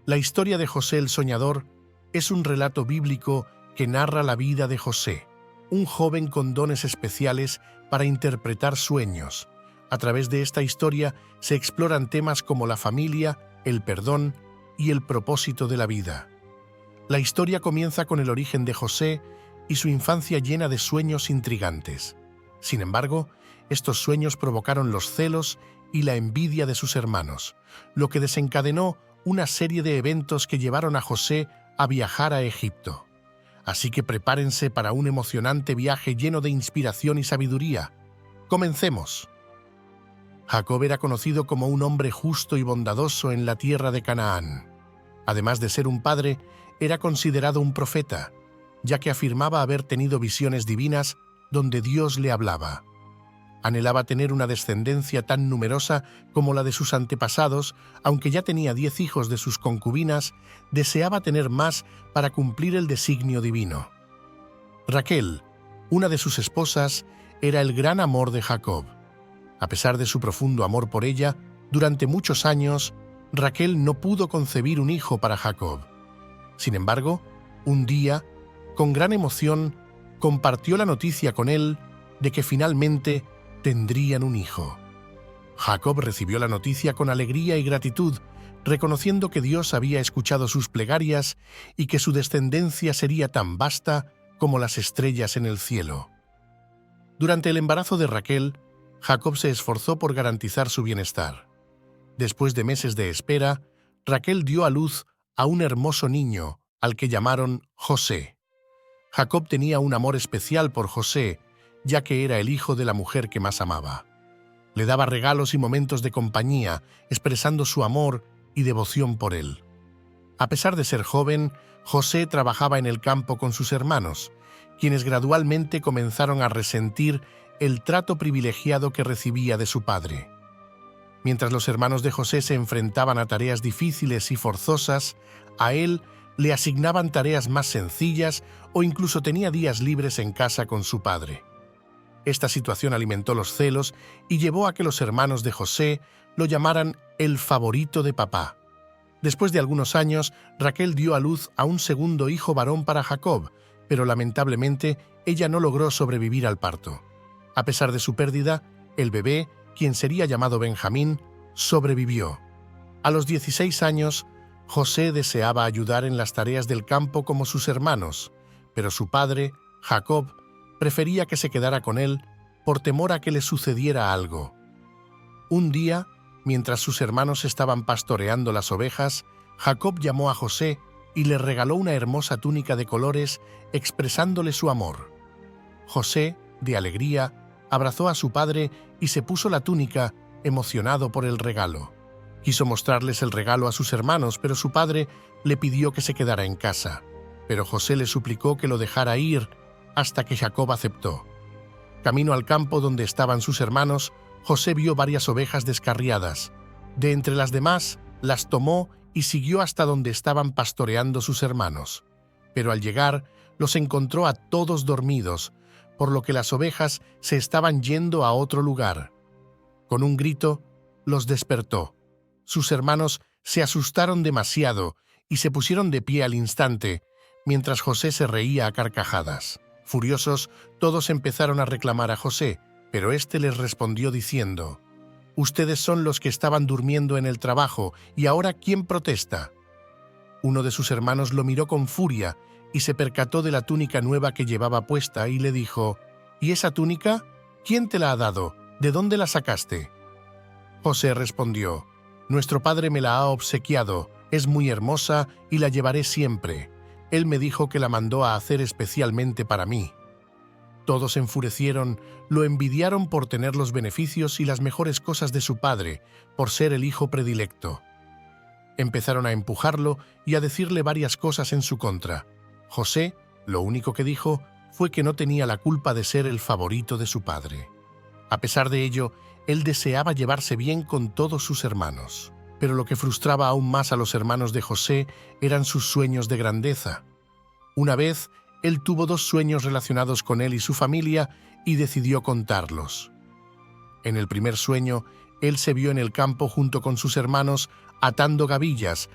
La historia de José el Soñador es un relato bíblico que narra la vida de José, un joven con dones especiales para interpretar sueños. A través de esta historia se exploran temas como la familia, el perdón y el propósito de la vida. La historia comienza con el origen de José y su infancia llena de sueños intrigantes. Sin embargo, estos sueños provocaron los celos y la envidia de sus hermanos, lo que desencadenó una serie de eventos que llevaron a José a viajar a Egipto. Así que prepárense para un emocionante viaje lleno de inspiración y sabiduría. ¡Comencemos! Jacob era conocido como un hombre justo y bondadoso en la tierra de Canaán. Además de ser un padre, era considerado un profeta, ya que afirmaba haber tenido visiones divinas donde Dios le hablaba. Anhelaba tener una descendencia tan numerosa como la de sus antepasados, aunque ya tenía 10 hijos de sus concubinas, deseaba tener más para cumplir el designio divino. Raquel, una de sus esposas, era el gran amor de Jacob. A pesar de su profundo amor por ella, durante muchos años, Raquel no pudo concebir un hijo para Jacob. Sin embargo, un día, con gran emoción, compartió la noticia con él de que finalmente tendrían un hijo. Jacob recibió la noticia con alegría y gratitud, reconociendo que Dios había escuchado sus plegarias y que su descendencia sería tan vasta como las estrellas en el cielo. Durante el embarazo de Raquel, Jacob se esforzó por garantizar su bienestar. Después de meses de espera, Raquel dio a luz a un hermoso niño, al que llamaron José. Jacob tenía un amor especial por José, ya que era el hijo de la mujer que más amaba. Le daba regalos y momentos de compañía, expresando su amor y devoción por él. A pesar de ser joven, José trabajaba en el campo con sus hermanos, quienes gradualmente comenzaron a resentir el trato privilegiado que recibía de su padre. Mientras los hermanos de José se enfrentaban a tareas difíciles y forzosas, a él le asignaban tareas más sencillas o incluso tenía días libres en casa con su padre. Esta situación alimentó los celos y llevó a que los hermanos de José lo llamaran el favorito de papá. Después de algunos años, Raquel dio a luz a un segundo hijo varón para Jacob, pero lamentablemente ella no logró sobrevivir al parto. A pesar de su pérdida, el bebé, quien sería llamado Benjamín, sobrevivió. A los 16 años, José deseaba ayudar en las tareas del campo como sus hermanos, pero su padre, Jacob, prefería que se quedara con él por temor a que le sucediera algo. Un día, mientras sus hermanos estaban pastoreando las ovejas, Jacob llamó a José y le regaló una hermosa túnica de colores expresándole su amor. José, de alegría, abrazó a su padre y se puso la túnica, emocionado por el regalo. Quiso mostrarles el regalo a sus hermanos, pero su padre le pidió que se quedara en casa. Pero José le suplicó que lo dejara ir, hasta que Jacob aceptó. Camino al campo donde estaban sus hermanos, José vio varias ovejas descarriadas. De entre las demás, las tomó y siguió hasta donde estaban pastoreando sus hermanos. Pero al llegar, los encontró a todos dormidos, por lo que las ovejas se estaban yendo a otro lugar. Con un grito, los despertó. Sus hermanos se asustaron demasiado y se pusieron de pie al instante, mientras José se reía a carcajadas. Furiosos, todos empezaron a reclamar a José, pero éste les respondió diciendo: «Ustedes son los que estaban durmiendo en el trabajo, y ahora ¿quién protesta?». Uno de sus hermanos lo miró con furia y se percató de la túnica nueva que llevaba puesta y le dijo: «¿Y esa túnica? ¿Quién te la ha dado? ¿De dónde la sacaste?». José respondió: «Nuestro padre me la ha obsequiado, es muy hermosa y la llevaré siempre. Él me dijo que la mandó a hacer especialmente para mí». Todos se enfurecieron, lo envidiaron por tener los beneficios y las mejores cosas de su padre, por ser el hijo predilecto. Empezaron a empujarlo y a decirle varias cosas en su contra. José, lo único que dijo fue que no tenía la culpa de ser el favorito de su padre. A pesar de ello, él deseaba llevarse bien con todos sus hermanos. Pero lo que frustraba aún más a los hermanos de José eran sus sueños de grandeza. Una vez, él tuvo 2 sueños relacionados con él y su familia y decidió contarlos. En el primer sueño, él se vio en el campo junto con sus hermanos atando gavillas,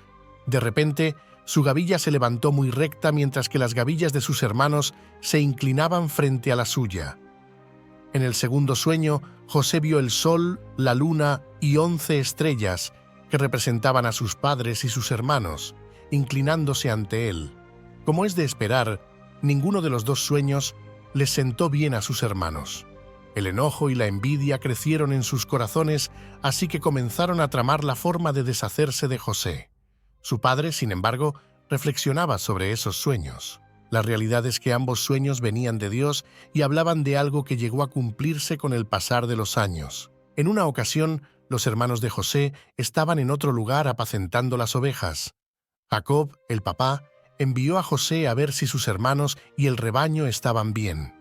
De repente, su gavilla se levantó muy recta mientras que las gavillas de sus hermanos se inclinaban frente a la suya. En el segundo sueño, José vio el sol, la luna y 11 estrellas que representaban a sus padres y sus hermanos, inclinándose ante él. Como es de esperar, ninguno de los dos sueños les sentó bien a sus hermanos. El enojo y la envidia crecieron en sus corazones, así que comenzaron a tramar la forma de deshacerse de José. Su padre, sin embargo, reflexionaba sobre esos sueños. La realidad es que ambos sueños venían de Dios y hablaban de algo que llegó a cumplirse con el pasar de los años. En una ocasión, los hermanos de José estaban en otro lugar apacentando las ovejas. Jacob, el papá, envió a José a ver si sus hermanos y el rebaño estaban bien.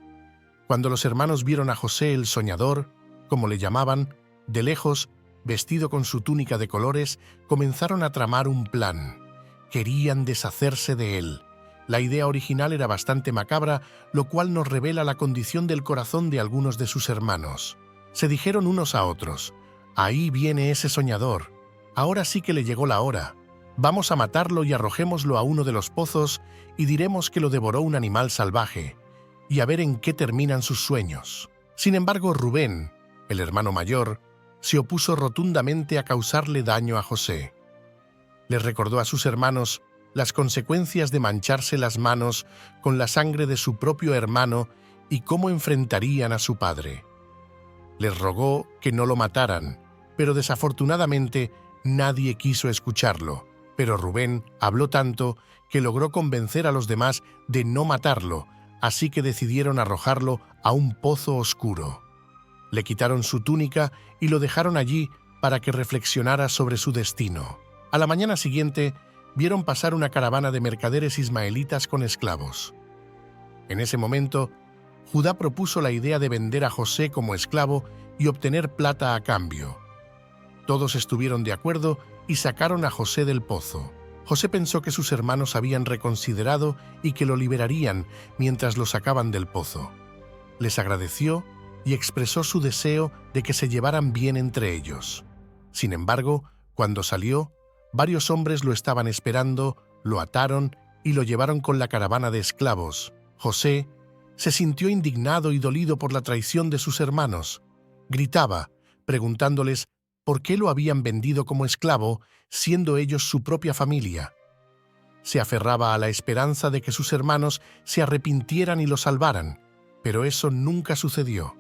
Cuando los hermanos vieron a José el soñador, como le llamaban, de lejos, vestido con su túnica de colores, comenzaron a tramar un plan. Querían deshacerse de él. La idea original era bastante macabra, lo cual nos revela la condición del corazón de algunos de sus hermanos. Se dijeron unos a otros: «Ahí viene ese soñador. Ahora sí que le llegó la hora. Vamos a matarlo y arrojémoslo a uno de los pozos y diremos que lo devoró un animal salvaje, y a ver en qué terminan sus sueños». Sin embargo, Rubén, el hermano mayor, se opuso rotundamente a causarle daño a José. Les recordó a sus hermanos las consecuencias de mancharse las manos con la sangre de su propio hermano y cómo enfrentarían a su padre. Les rogó que no lo mataran, pero desafortunadamente nadie quiso escucharlo. Pero Rubén habló tanto que logró convencer a los demás de no matarlo, así que decidieron arrojarlo a un pozo oscuro. Le quitaron su túnica y lo dejaron allí para que reflexionara sobre su destino. A la mañana siguiente, vieron pasar una caravana de mercaderes ismaelitas con esclavos. En ese momento, Judá propuso la idea de vender a José como esclavo y obtener plata a cambio. Todos estuvieron de acuerdo y sacaron a José del pozo. José pensó que sus hermanos habían reconsiderado y que lo liberarían mientras lo sacaban del pozo. Les agradeció y expresó su deseo de que se llevaran bien entre ellos. Sin embargo, cuando salió, varios hombres lo estaban esperando, lo ataron y lo llevaron con la caravana de esclavos. José se sintió indignado y dolido por la traición de sus hermanos. Gritaba, preguntándoles por qué lo habían vendido como esclavo, siendo ellos su propia familia. Se aferraba a la esperanza de que sus hermanos se arrepintieran y lo salvaran, pero eso nunca sucedió.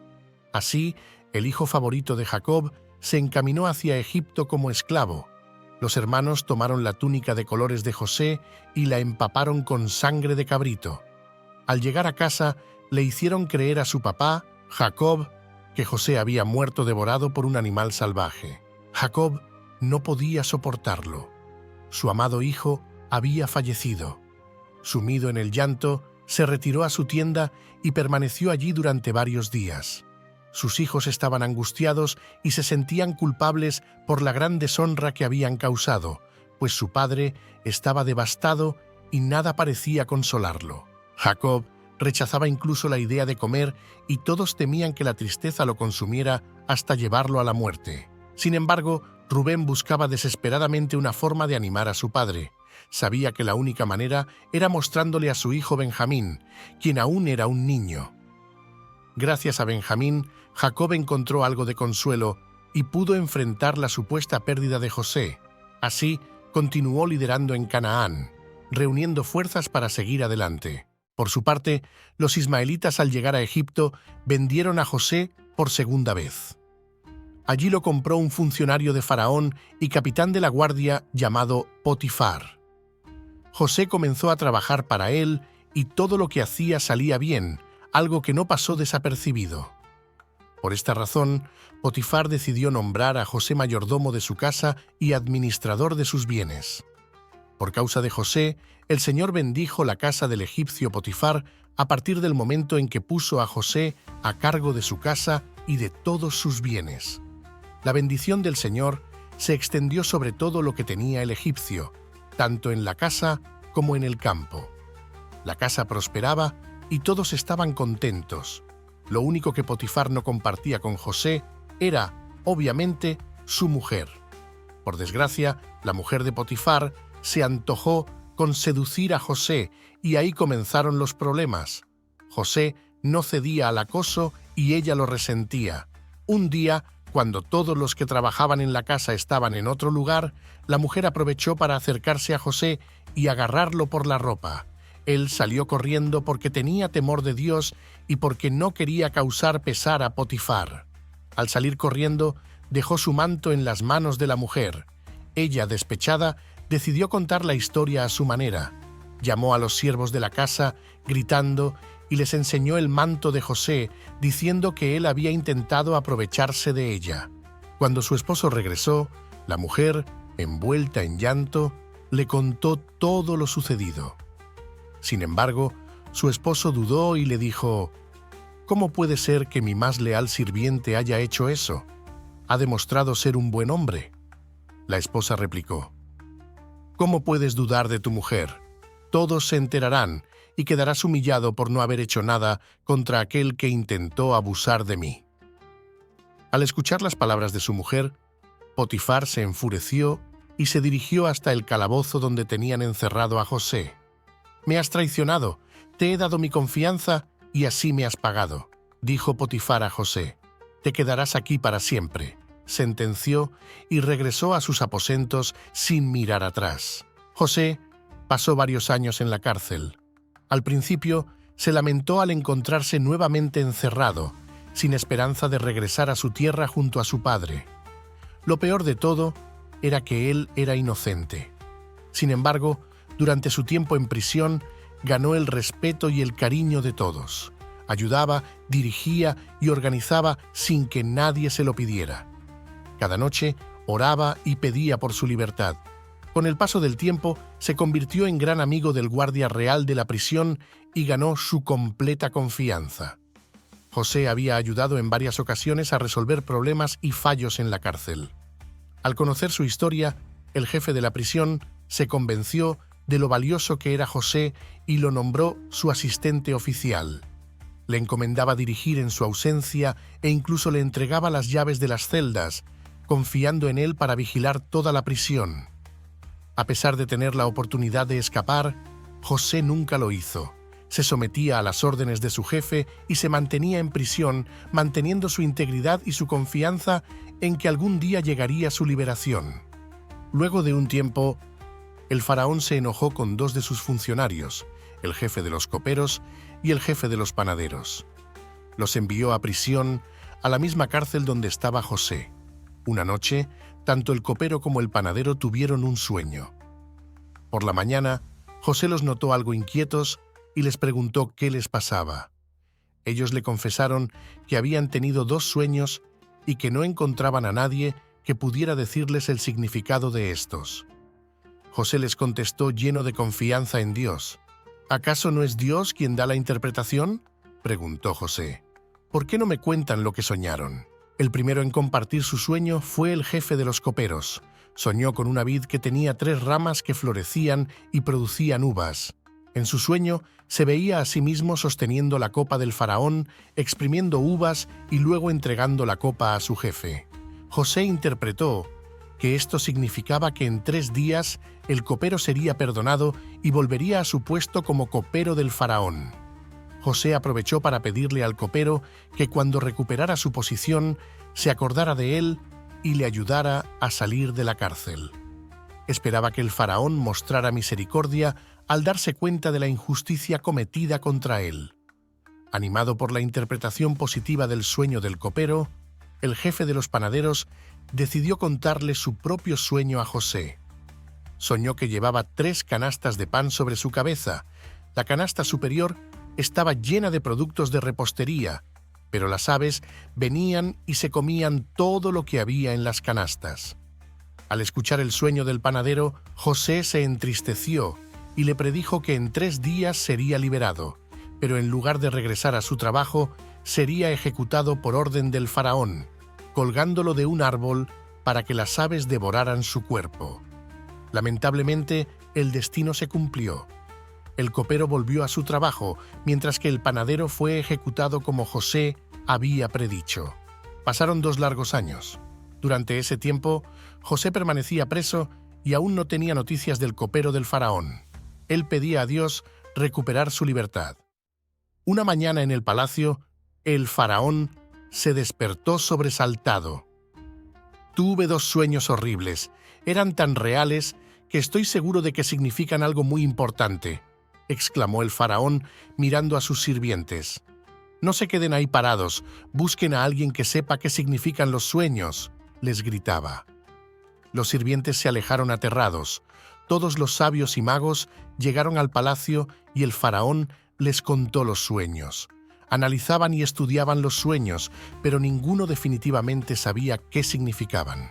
Así, el hijo favorito de Jacob se encaminó hacia Egipto como esclavo. Los hermanos tomaron la túnica de colores de José y la empaparon con sangre de cabrito. Al llegar a casa, le hicieron creer a su papá, Jacob, que José había muerto devorado por un animal salvaje. Jacob no podía soportarlo. Su amado hijo había fallecido. Sumido en el llanto, se retiró a su tienda y permaneció allí durante varios días. Sus hijos estaban angustiados y se sentían culpables por la gran deshonra que habían causado, pues su padre estaba devastado y nada parecía consolarlo. Jacob rechazaba incluso la idea de comer y todos temían que la tristeza lo consumiera hasta llevarlo a la muerte. Sin embargo, Rubén buscaba desesperadamente una forma de animar a su padre. Sabía que la única manera era mostrándole a su hijo Benjamín, quien aún era un niño. Gracias a Benjamín, Jacob encontró algo de consuelo y pudo enfrentar la supuesta pérdida de José. Así, continuó liderando en Canaán, reuniendo fuerzas para seguir adelante. Por su parte, los ismaelitas al llegar a Egipto vendieron a José por segunda vez. Allí lo compró un funcionario de Faraón y capitán de la guardia llamado Potifar. José comenzó a trabajar para él y todo lo que hacía salía bien, algo que no pasó desapercibido. Por esta razón, Potifar decidió nombrar a José mayordomo de su casa y administrador de sus bienes. Por causa de José, el Señor bendijo la casa del egipcio Potifar a partir del momento en que puso a José a cargo de su casa y de todos sus bienes. La bendición del Señor se extendió sobre todo lo que tenía el egipcio, tanto en la casa como en el campo. La casa prosperaba y todos estaban contentos. Lo único que Potifar no compartía con José era, obviamente, su mujer. Por desgracia, la mujer de Potifar se antojó con seducir a José y ahí comenzaron los problemas. José no cedía al acoso y ella lo resentía. Un día, cuando todos los que trabajaban en la casa estaban en otro lugar, la mujer aprovechó para acercarse a José y agarrarlo por la ropa. Él salió corriendo porque tenía temor de Dios y porque no quería causar pesar a Potifar. Al salir corriendo, dejó su manto en las manos de la mujer. Ella, despechada, decidió contar la historia a su manera. Llamó a los siervos de la casa, gritando, y les enseñó el manto de José, diciendo que él había intentado aprovecharse de ella. Cuando su esposo regresó, la mujer, envuelta en llanto, le contó todo lo sucedido. Sin embargo, su esposo dudó y le dijo: «¿Cómo puede ser que mi más leal sirviente haya hecho eso? Ha demostrado ser un buen hombre». La esposa replicó: «¿Cómo puedes dudar de tu mujer? Todos se enterarán y quedarás humillado por no haber hecho nada contra aquel que intentó abusar de mí». Al escuchar las palabras de su mujer, Potifar se enfureció y se dirigió hasta el calabozo donde tenían encerrado a José. «Me has traicionado, te he dado mi confianza y así me has pagado», dijo Potifar a José. «Te quedarás aquí para siempre», sentenció y regresó a sus aposentos sin mirar atrás. José pasó varios años en la cárcel. Al principio se lamentó al encontrarse nuevamente encerrado, sin esperanza de regresar a su tierra junto a su padre. Lo peor de todo era que él era inocente. Sin embargo, durante su tiempo en prisión, ganó el respeto y el cariño de todos. Ayudaba, dirigía y organizaba sin que nadie se lo pidiera. Cada noche oraba y pedía por su libertad. Con el paso del tiempo, se convirtió en gran amigo del guardia real de la prisión y ganó su completa confianza. José había ayudado en varias ocasiones a resolver problemas y fallos en la cárcel. Al conocer su historia, el jefe de la prisión se convenció de lo valioso que era José y lo nombró su asistente oficial. Le encomendaba dirigir en su ausencia e incluso le entregaba las llaves de las celdas, confiando en él para vigilar toda la prisión. A pesar de tener la oportunidad de escapar, José nunca lo hizo. Se sometía a las órdenes de su jefe y se mantenía en prisión, manteniendo su integridad y su confianza en que algún día llegaría su liberación. Luego de un tiempo, el faraón se enojó con dos de sus funcionarios, el jefe de los coperos y el jefe de los panaderos. Los envió a prisión, a la misma cárcel donde estaba José. Una noche, tanto el copero como el panadero tuvieron un sueño. Por la mañana, José los notó algo inquietos y les preguntó qué les pasaba. Ellos le confesaron que habían tenido dos sueños y que no encontraban a nadie que pudiera decirles el significado de estos. José les contestó lleno de confianza en Dios. «¿Acaso no es Dios quien da la interpretación?», preguntó José. «¿Por qué no me cuentan lo que soñaron?». El primero en compartir su sueño fue el jefe de los coperos. Soñó con una vid que tenía 3 ramas que florecían y producían uvas. En su sueño se veía a sí mismo sosteniendo la copa del faraón, exprimiendo uvas y luego entregando la copa a su jefe. José interpretó que esto significaba que en 3 días el copero sería perdonado y volvería a su puesto como copero del faraón. José aprovechó para pedirle al copero que cuando recuperara su posición se acordara de él y le ayudara a salir de la cárcel. Esperaba que el faraón mostrara misericordia al darse cuenta de la injusticia cometida contra él. Animado por la interpretación positiva del sueño del copero, el jefe de los panaderos decidió contarle su propio sueño a José. Soñó que llevaba 3 canastas de pan sobre su cabeza. La canasta superior estaba llena de productos de repostería, pero las aves venían y se comían todo lo que había en las canastas. Al escuchar el sueño del panadero, José se entristeció y le predijo que en 3 días sería liberado, pero en lugar de regresar a su trabajo, sería ejecutado por orden del faraón, colgándolo de un árbol para que las aves devoraran su cuerpo. Lamentablemente, el destino se cumplió. El copero volvió a su trabajo, mientras que el panadero fue ejecutado como José había predicho. Pasaron 2 largos años. Durante ese tiempo, José permanecía preso y aún no tenía noticias del copero del faraón. Él pedía a Dios recuperar su libertad. Una mañana en el palacio, el faraón se despertó sobresaltado. Tuve 2 sueños horribles. Eran tan reales que estoy seguro de que significan algo muy importante, exclamó el faraón mirando a sus sirvientes. No se queden ahí parados, busquen a alguien que sepa qué significan los sueños, les gritaba. Los sirvientes se alejaron aterrados. Todos los sabios y magos llegaron al palacio y el faraón les contó los sueños. Analizaban y estudiaban los sueños, pero ninguno definitivamente sabía qué significaban.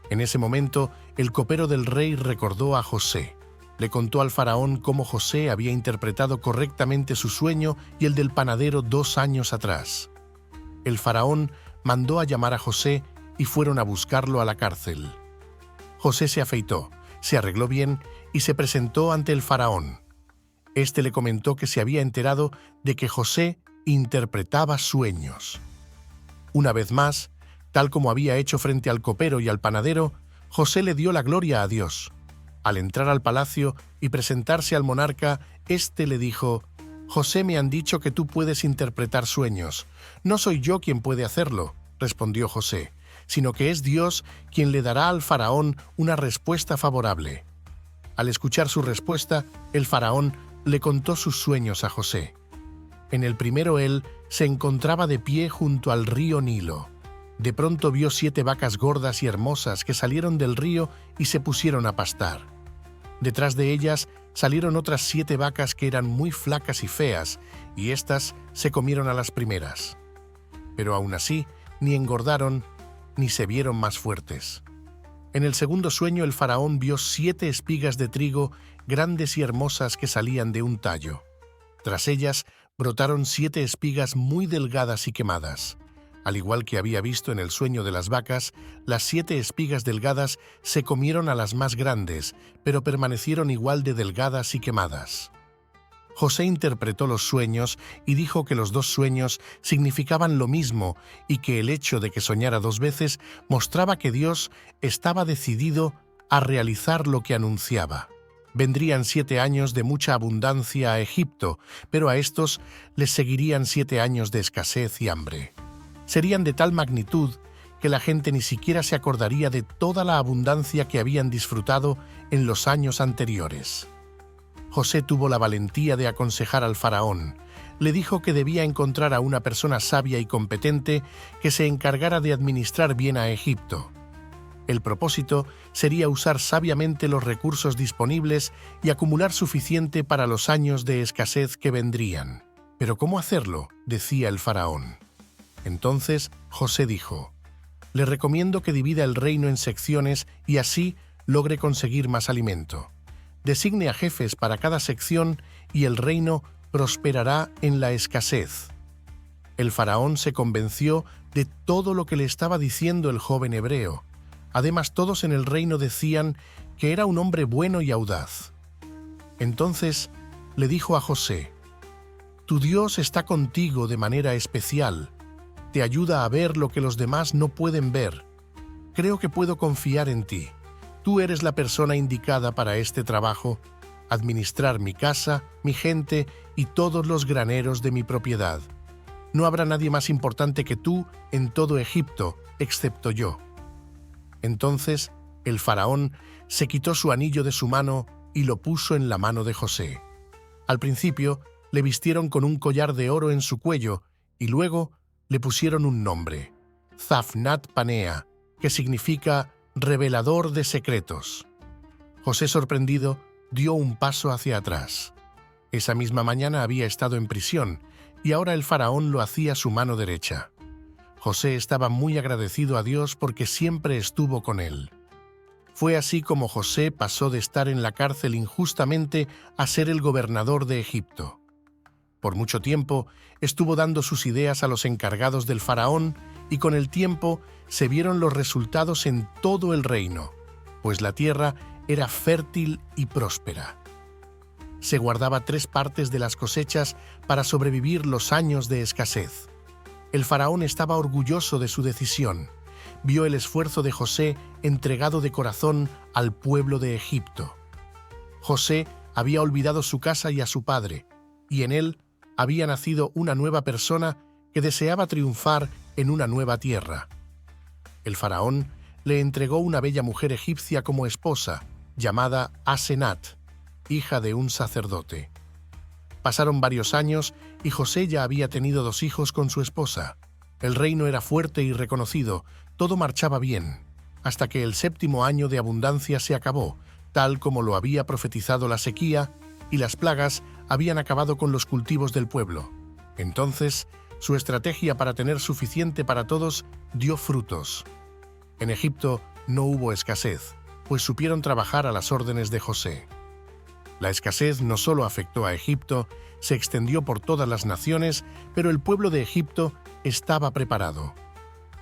En ese momento, el copero del rey recordó a José. Le contó al faraón cómo José había interpretado correctamente su sueño y el del panadero 2 años atrás. El faraón mandó a llamar a José y fueron a buscarlo a la cárcel. José se afeitó, se arregló bien y se presentó ante el faraón. Este le comentó que se había enterado de que José interpretaba sueños. Una vez más, tal como había hecho frente al copero y al panadero, José le dio la gloria a Dios. Al entrar al palacio y presentarse al monarca, éste le dijo: «José, me han dicho que tú puedes interpretar sueños. No soy yo quien puede hacerlo», respondió José, «sino que es Dios quien le dará al faraón una respuesta favorable». Al escuchar su respuesta, el faraón le contó sus sueños a José. En el primero él se encontraba de pie junto al río Nilo. De pronto vio 7 vacas gordas y hermosas que salieron del río y se pusieron a pastar. Detrás de ellas salieron otras 7 vacas que eran muy flacas y feas, y éstas se comieron a las primeras. Pero aún así, ni engordaron ni se vieron más fuertes. En el segundo sueño el faraón vio 7 espigas de trigo grandes y hermosas que salían de un tallo. Tras ellas brotaron 7 espigas muy delgadas y quemadas. Al igual que había visto en el sueño de las vacas, las 7 espigas delgadas se comieron a las más grandes, pero permanecieron igual de delgadas y quemadas. José interpretó los sueños y dijo que los 2 sueños significaban lo mismo y que el hecho de que soñara 2 veces mostraba que Dios estaba decidido a realizar lo que anunciaba. Vendrían 7 años de mucha abundancia a Egipto, pero a estos les seguirían 7 años de escasez y hambre. Serían de tal magnitud que la gente ni siquiera se acordaría de toda la abundancia que habían disfrutado en los años anteriores. José tuvo la valentía de aconsejar al faraón. Le dijo que debía encontrar a una persona sabia y competente que se encargara de administrar bien a Egipto. El propósito sería usar sabiamente los recursos disponibles y acumular suficiente para los años de escasez que vendrían. «¿Pero cómo hacerlo?», decía el faraón. Entonces José dijo: «Le recomiendo que divida el reino en secciones y así logre conseguir más alimento. Designe a jefes para cada sección y el reino prosperará en la escasez». El faraón se convenció de todo lo que le estaba diciendo el joven hebreo. Además, todos en el reino decían que era un hombre bueno y audaz. Entonces le dijo a José: «Tu Dios está contigo de manera especial. Te ayuda a ver lo que los demás no pueden ver. Creo que puedo confiar en ti. Tú eres la persona indicada para este trabajo, administrar mi casa, mi gente y todos los graneros de mi propiedad. No habrá nadie más importante que tú en todo Egipto, excepto yo». Entonces el faraón se quitó su anillo de su mano y lo puso en la mano de José. Al principio le vistieron con un collar de oro en su cuello y luego le pusieron un nombre: Zafnat Panea, que significa revelador de secretos. José, sorprendido, dio un paso hacia atrás. Esa misma mañana había estado en prisión y ahora el faraón lo hacía su mano derecha. José estaba muy agradecido a Dios porque siempre estuvo con él. Fue así como José pasó de estar en la cárcel injustamente a ser el gobernador de Egipto. Por mucho tiempo estuvo dando sus ideas a los encargados del faraón y con el tiempo se vieron los resultados en todo el reino, pues la tierra era fértil y próspera. Se guardaba 3 partes de las cosechas para sobrevivir los años de escasez. El faraón estaba orgulloso de su decisión, vio el esfuerzo de José entregado de corazón al pueblo de Egipto. José había olvidado su casa y a su padre, y en él había nacido una nueva persona que deseaba triunfar en una nueva tierra. El faraón le entregó una bella mujer egipcia como esposa, llamada Asenat, hija de un sacerdote. Pasaron varios años y José ya había tenido 2 hijos con su esposa. El reino era fuerte y reconocido, todo marchaba bien, hasta que el 7º año de abundancia se acabó, tal como lo había profetizado la sequía, y las plagas habían acabado con los cultivos del pueblo. Entonces, su estrategia para tener suficiente para todos dio frutos. En Egipto no hubo escasez, pues supieron trabajar a las órdenes de José. La escasez no solo afectó a Egipto, se extendió por todas las naciones, pero el pueblo de Egipto estaba preparado.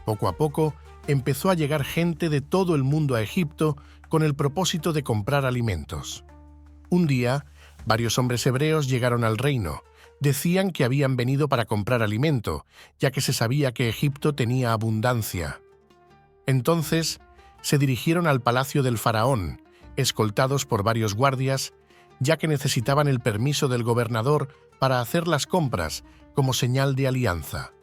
Poco a poco empezó a llegar gente de todo el mundo a Egipto con el propósito de comprar alimentos. Un día, varios hombres hebreos llegaron al reino. Decían que habían venido para comprar alimento, ya que se sabía que Egipto tenía abundancia. Entonces, se dirigieron al palacio del faraón, escoltados por varios guardias, ya que necesitaban el permiso del gobernador para hacer las compras como señal de alianza.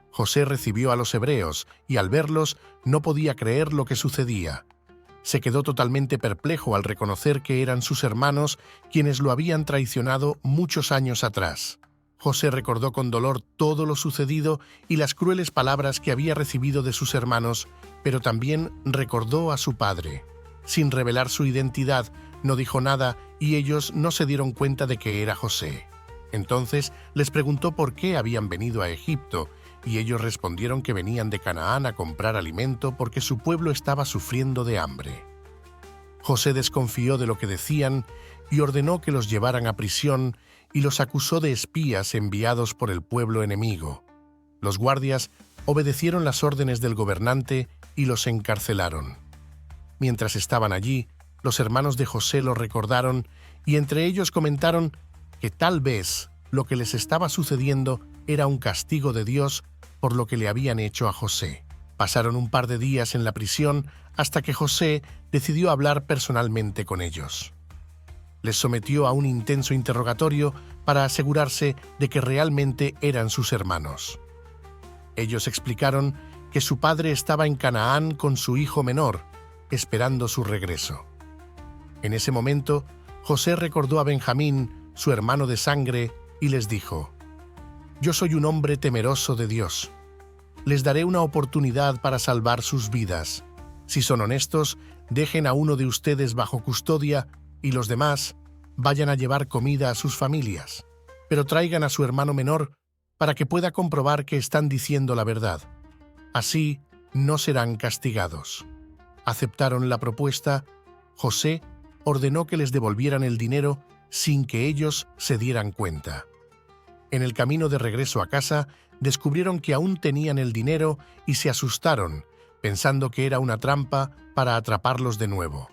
José recibió a los hebreos y al verlos no podía creer lo que sucedía. Se quedó totalmente perplejo al reconocer que eran sus hermanos quienes lo habían traicionado muchos años atrás. José recordó con dolor todo lo sucedido y las crueles palabras que había recibido de sus hermanos, pero también recordó a su padre. Sin revelar su identidad, no dijo nada y ellos no se dieron cuenta de que era José. Entonces les preguntó por qué habían venido a Egipto, y ellos respondieron que venían de Canaán a comprar alimento porque su pueblo estaba sufriendo de hambre. José desconfió de lo que decían y ordenó que los llevaran a prisión y los acusó de espías enviados por el pueblo enemigo. Los guardias obedecieron las órdenes del gobernante y los encarcelaron. Mientras estaban allí, los hermanos de José lo recordaron y entre ellos comentaron que tal vez lo que les estaba sucediendo era un castigo de Dios por lo que le habían hecho a José. Pasaron un par de días en la prisión hasta que José decidió hablar personalmente con ellos. Les sometió a un intenso interrogatorio para asegurarse de que realmente eran sus hermanos. Ellos explicaron que su padre estaba en Canaán con su hijo menor, esperando su regreso. En ese momento, José recordó a Benjamín, su hermano de sangre, y les dijo: «Yo soy un hombre temeroso de Dios. Les daré una oportunidad para salvar sus vidas. Si son honestos, dejen a uno de ustedes bajo custodia y los demás vayan a llevar comida a sus familias. Pero traigan a su hermano menor para que pueda comprobar que están diciendo la verdad. Así no serán castigados». Aceptaron la propuesta. José ordenó que les devolvieran el dinero sin que ellos se dieran cuenta. En el camino de regreso a casa, descubrieron que aún tenían el dinero y se asustaron, pensando que era una trampa para atraparlos de nuevo.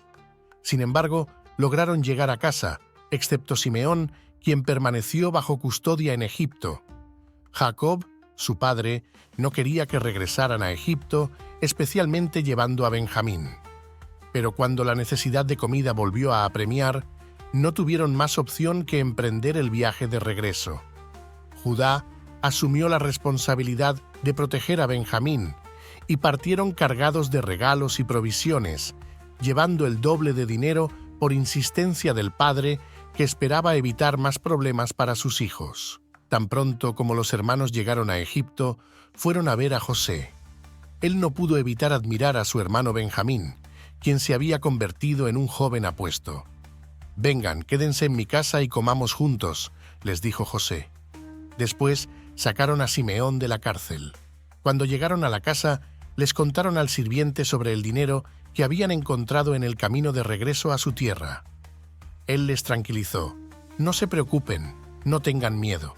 Sin embargo, lograron llegar a casa, excepto Simeón, quien permaneció bajo custodia en Egipto. Jacob, su padre, no quería que regresaran a Egipto, especialmente llevando a Benjamín. Pero cuando la necesidad de comida volvió a apremiar, no tuvieron más opción que emprender el viaje de regreso. Judá asumió la responsabilidad de proteger a Benjamín y partieron cargados de regalos y provisiones, llevando el doble de dinero por insistencia del padre, que esperaba evitar más problemas para sus hijos. Tan pronto como los hermanos llegaron a Egipto, fueron a ver a José. Él no pudo evitar admirar a su hermano Benjamín, quien se había convertido en un joven apuesto. «Vengan, quédense en mi casa y comamos juntos», les dijo José. Después sacaron a Simeón de la cárcel. Cuando llegaron a la casa, les contaron al sirviente sobre el dinero que habían encontrado en el camino de regreso a su tierra. Él les tranquilizó: «No se preocupen, no tengan miedo».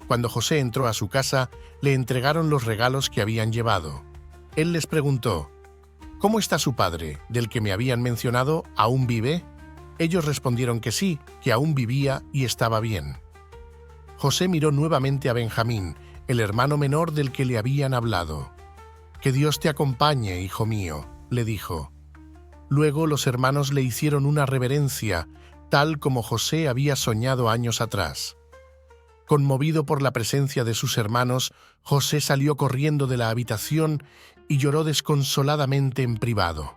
Cuando José entró a su casa, le entregaron los regalos que habían llevado. Él les preguntó: «¿Cómo está su padre, del que me habían mencionado, aún vive?» Ellos respondieron que sí, que aún vivía y estaba bien. José miró nuevamente a Benjamín, el hermano menor del que le habían hablado. Que Dios te acompañe, hijo mío, le dijo. Luego los hermanos le hicieron una reverencia, tal como José había soñado años atrás. Conmovido por la presencia de sus hermanos, José salió corriendo de la habitación y lloró desconsoladamente en privado.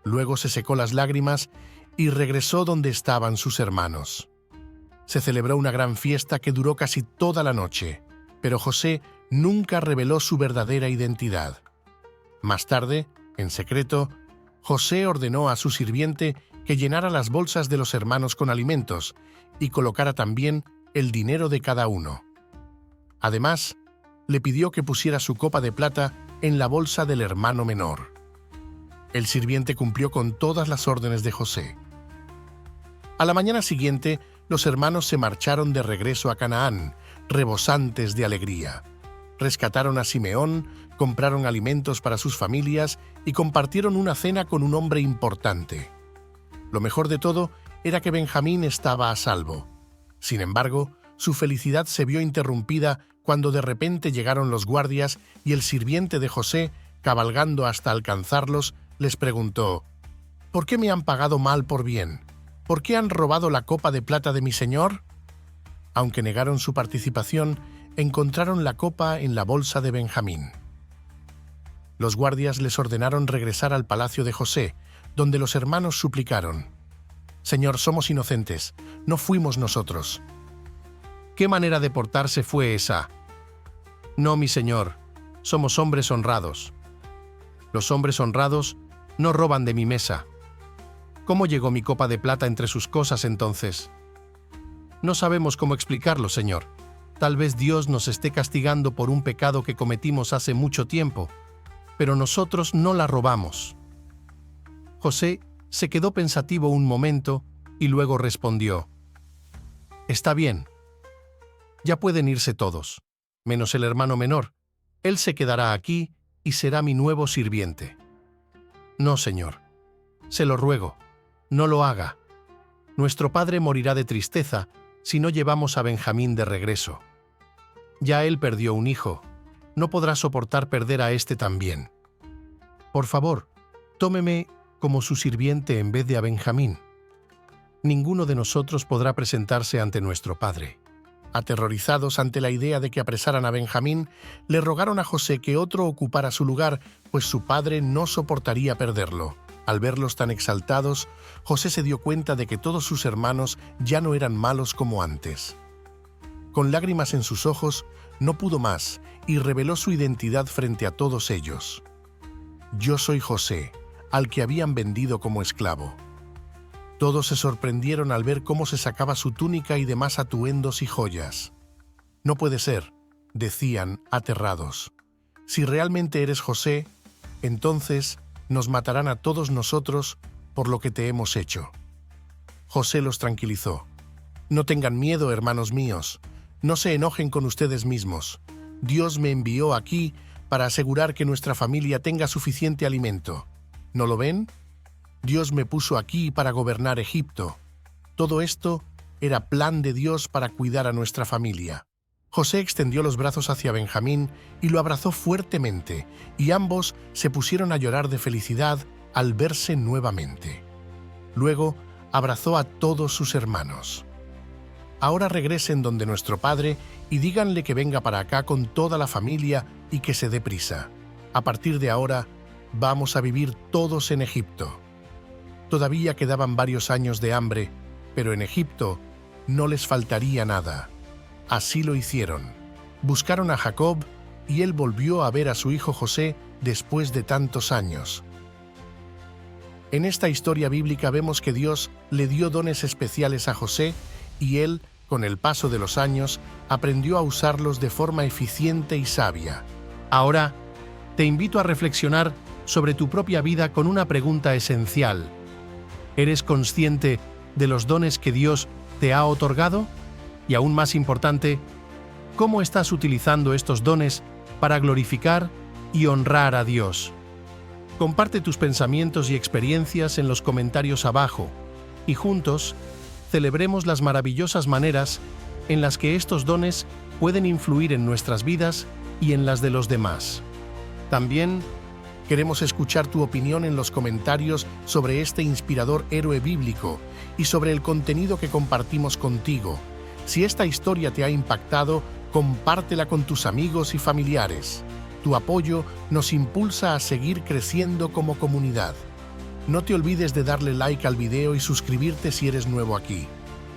Luego se secó las lágrimas y regresó donde estaban sus hermanos. Se celebró una gran fiesta que duró casi toda la noche, pero José nunca reveló su verdadera identidad. Más tarde, en secreto, José ordenó a su sirviente que llenara las bolsas de los hermanos con alimentos y colocara también el dinero de cada uno. Además, le pidió que pusiera su copa de plata en la bolsa del hermano menor. El sirviente cumplió con todas las órdenes de José. A la mañana siguiente, los hermanos se marcharon de regreso a Canaán, rebosantes de alegría. Rescataron a Simeón, compraron alimentos para sus familias y compartieron una cena con un hombre importante. Lo mejor de todo era que Benjamín estaba a salvo. Sin embargo, su felicidad se vio interrumpida cuando de repente llegaron los guardias y el sirviente de José, cabalgando hasta alcanzarlos, les preguntó: «¿Por qué me han pagado mal por bien? ¿Por qué han robado la copa de plata de mi señor?». Aunque negaron su participación, encontraron la copa en la bolsa de Benjamín. Los guardias les ordenaron regresar al palacio de José, donde los hermanos suplicaron: «Señor, somos inocentes, no fuimos nosotros». «¿Qué manera de portarse fue esa?». «No, mi señor, somos hombres honrados. Los hombres honrados no roban de mi mesa». «¿Cómo llegó mi copa de plata entre sus cosas entonces?». «No sabemos cómo explicarlo, señor. Tal vez Dios nos esté castigando por un pecado que cometimos hace mucho tiempo, pero nosotros no la robamos». José se quedó pensativo un momento y luego respondió: «Está bien. Ya pueden irse todos, menos el hermano menor. Él se quedará aquí y será mi nuevo sirviente». «No, señor. Se lo ruego, no lo haga. Nuestro padre morirá de tristeza si no llevamos a Benjamín de regreso. Ya él perdió un hijo, no podrá soportar perder a este también. Por favor, tómeme como su sirviente en vez de a Benjamín. Ninguno de nosotros podrá presentarse ante nuestro padre». Aterrorizados ante la idea de que apresaran a Benjamín, le rogaron a José que otro ocupara su lugar, pues su padre no soportaría perderlo. Al verlos tan exaltados, José se dio cuenta de que todos sus hermanos ya no eran malos como antes. Con lágrimas en sus ojos, no pudo más y reveló su identidad frente a todos ellos. «Yo soy José, al que habían vendido como esclavo». Todos se sorprendieron al ver cómo se sacaba su túnica y demás atuendos y joyas. «No puede ser», decían, aterrados. «Si realmente eres José, entonces nos matarán a todos nosotros por lo que te hemos hecho». José los tranquilizó. «No tengan miedo, hermanos míos. No se enojen con ustedes mismos. Dios me envió aquí para asegurar que nuestra familia tenga suficiente alimento. ¿No lo ven? Dios me puso aquí para gobernar Egipto. Todo esto era plan de Dios para cuidar a nuestra familia». José extendió los brazos hacia Benjamín y lo abrazó fuertemente, y ambos se pusieron a llorar de felicidad al verse nuevamente. Luego abrazó a todos sus hermanos. «Ahora regresen donde nuestro padre y díganle que venga para acá con toda la familia y que se dé prisa. A partir de ahora vamos a vivir todos en Egipto». Todavía quedaban varios años de hambre, pero en Egipto no les faltaría nada. Así lo hicieron. Buscaron a Jacob y él volvió a ver a su hijo José después de tantos años. En esta historia bíblica vemos que Dios le dio dones especiales a José y él, con el paso de los años, aprendió a usarlos de forma eficiente y sabia. Ahora, te invito a reflexionar sobre tu propia vida con una pregunta esencial. ¿Eres consciente de los dones que Dios te ha otorgado? Y aún más importante, ¿cómo estás utilizando estos dones para glorificar y honrar a Dios? Comparte tus pensamientos y experiencias en los comentarios abajo y juntos celebremos las maravillosas maneras en las que estos dones pueden influir en nuestras vidas y en las de los demás. También queremos escuchar tu opinión en los comentarios sobre este inspirador héroe bíblico y sobre el contenido que compartimos contigo. Si esta historia te ha impactado, compártela con tus amigos y familiares. Tu apoyo nos impulsa a seguir creciendo como comunidad. No te olvides de darle like al video y suscribirte si eres nuevo aquí.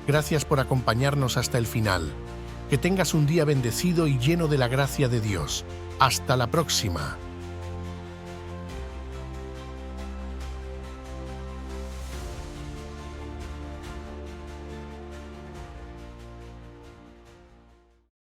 Gracias por acompañarnos hasta el final. Que tengas un día bendecido y lleno de la gracia de Dios. Hasta la próxima.